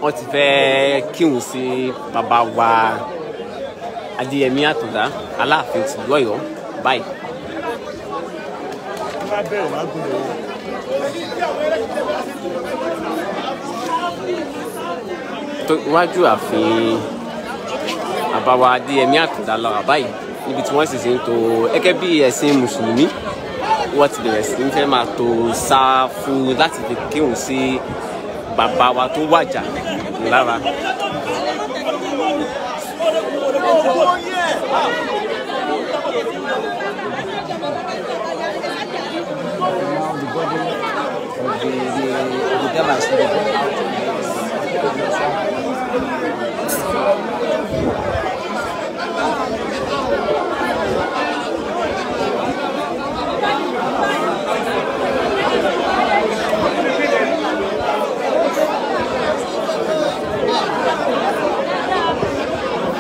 wọ́n ti fẹ́ kírun sí bàbá wa Adéyẹmí Àtàndá Aláàfin tìlú Ọ̀yọ́ báyìí. Iwájú ààfin bàbá wa Adéyẹmí Àtàndá lọ́wọ́ báyìí níbi tí wọ́n sì ṣe ń tò gẹ́gẹ́ bí ẹ̀sìn mùsùlùmí wọ́n ti bẹ̀rẹ̀ sí ń fẹ́ máa tò sáfù láti fi kírun sí bàbá wa tó wàjà lára.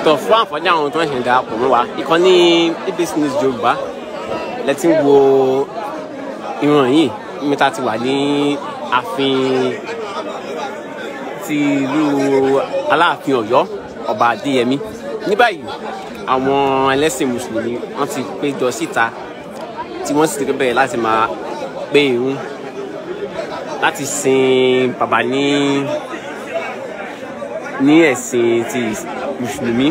Tó fún àǹfààní àwọn tó ń ṣe darapọ̀ mọ́ wa ìkànnì ABC News Yorùbá lẹ ti ń wo ìran yìí mẹ́ta ti wà ní ààfin ti ìlú Aláàfin Ọ̀yọ́ ọba Adéyẹmí. Ní báyìí àwọn ẹlẹ́sìn mùsùlùmí wọ́n ti péjọ síta tí wọ́n sì ti bẹ̀rẹ̀ láti máa pé ìrun láti sin bàbá ní ẹ̀sìn ti mùsùlùmí.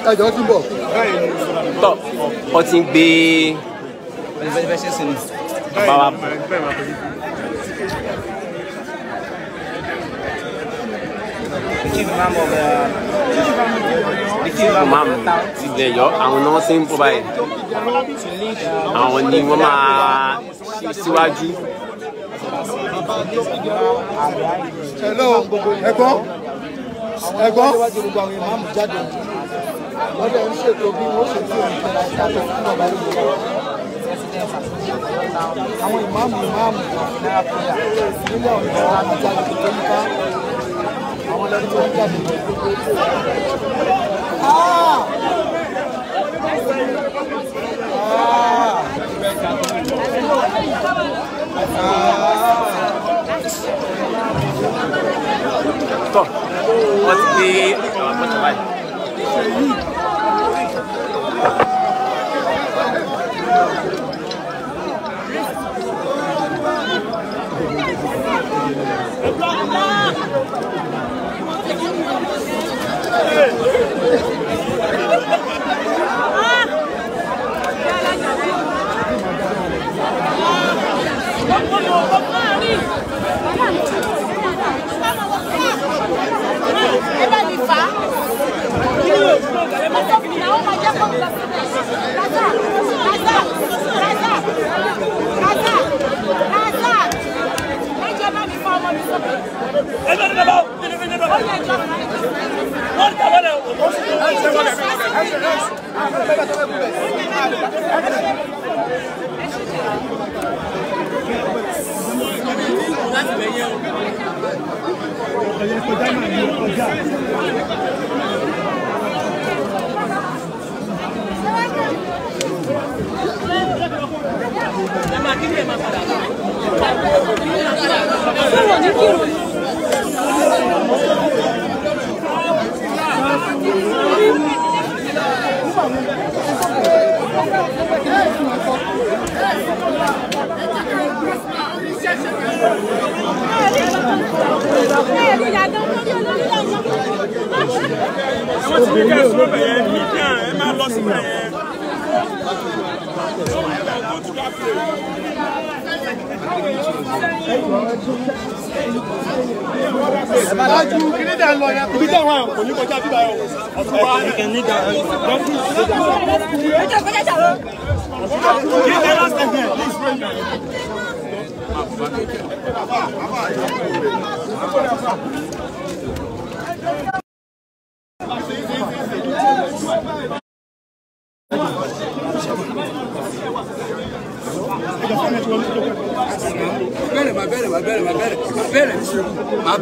Ẹjọ́ ti bọ̀. Tọ́ ọ ti ń gbé bàbá wa bọ̀. Ìmáàmù ti lẹ̀ yọ àwọn náà ti ń bọ̀ báyìí. Àwọn ni wọ́n máa ṣe síwájú. Hello, ẹ̀gbọ́n. Wọ́n dẹ̀ ń ṣètò bí wọ́n ṣe tí òun tẹ̀lé ìdájọ́ fún bàbá yìí lọ́wọ́. Àwọn ìmáàmù náírà pẹ̀lá nílẹ̀ ọ̀nà àmì jáde tó ń ká àwọn lẹ́nu tó ń jáde ní gbogbo tọ́ wọ́n ti gbé àwọn akọ́ṣọ́ báyìí.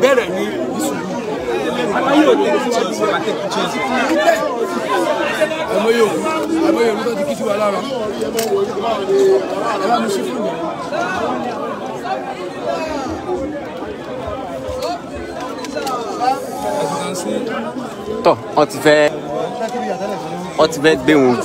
bẹ̀rẹ̀ ní ayé òde ọmọ yòókù tó ti kí sí wa lára ẹ bá mi ṣe fún mi. tọ́ ọ ti fẹ́ gbé wọn.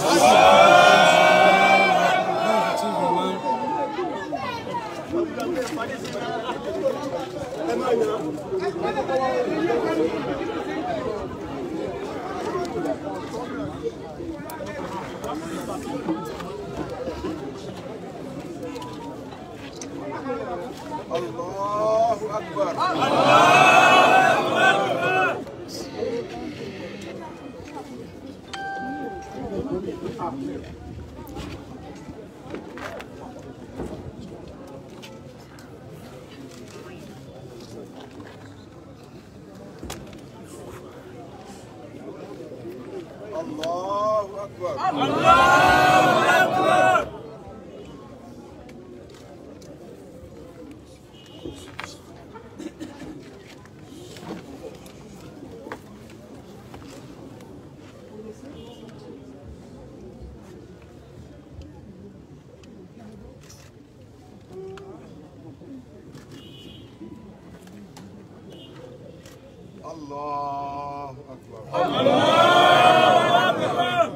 Allahu Akbar. Allahu Akbar. Allahu Akbar. Allahu Akbar. Allahu Akbar.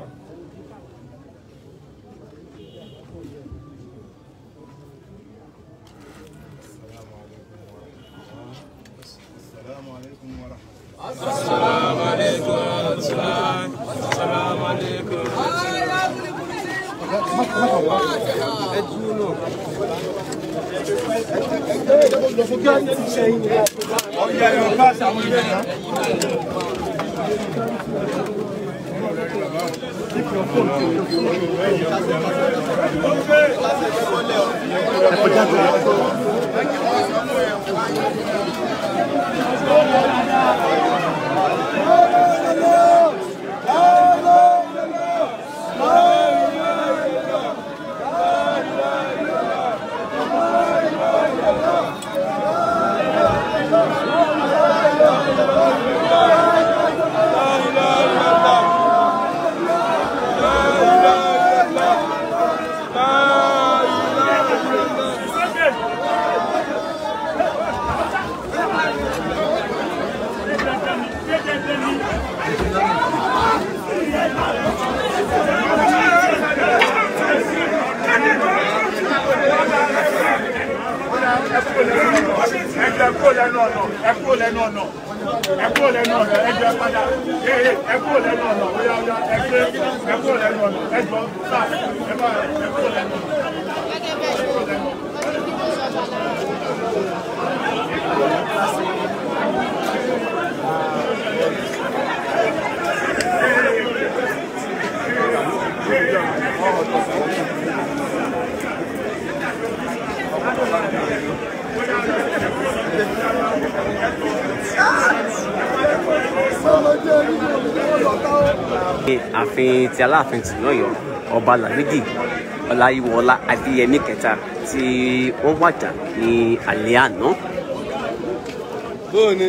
Assalamu alaikum wa rahmatullah. Assalamu alaikum wa rahmatullah. Assalamu alaikum. ààfin ti Aláàfin ti Ọ̀yọ́ ọba Lámídì Ọláyíwọlá Adéyẹmí kẹta tí wọ́n wàjà ní alẹ́ àná. Bóòní.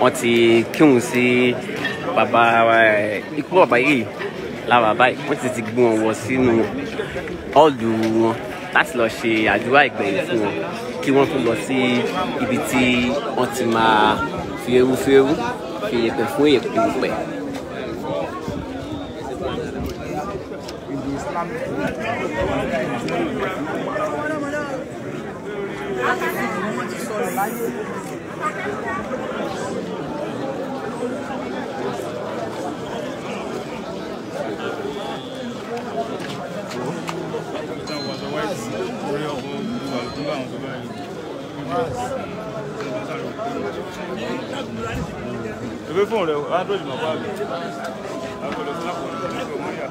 wọ́n ti kírun sí bàbá ikú bàbá yìí lára báyìí wọ́n ti gbé wọn wọ sínú ọ́ọ̀lù wọn láti lọ ṣe àdúrà ìgbẹ̀yìn fún wọn kí wọ́n tún lọ sí ibi tí wọ́n ti máa fi eérú fẹ́rú fi yẹ̀pẹ̀ fún yẹ̀pẹ̀. Ebe fún rẹ̀ Android máa bá mi. Agbọ́dọ̀ sí lápò ní ọmọ mọ́ríà.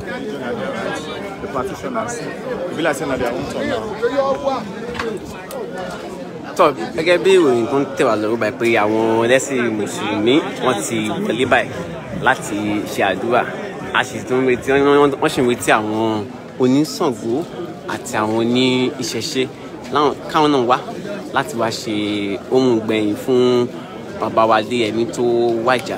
The practitioners, we like saying that they are on turn now. Tọ́ gẹ́gẹ́ bí ìròyìn tó ń tẹ̀ wá lọ́wọ́ báyìí pé àwọn ẹlẹ́sìn mùsùlùmí wọ́n ti wọlé báyìí láti ṣe àdúrà a sì tún retí wọ́n sì ń retí àwọn oníṣàngó àti àwọn oní ìṣẹ̀ṣe káwọn náà wá láti wá ṣe ohun gbẹ̀yìn fún bàbá wa Adéyẹmí tó wàjà.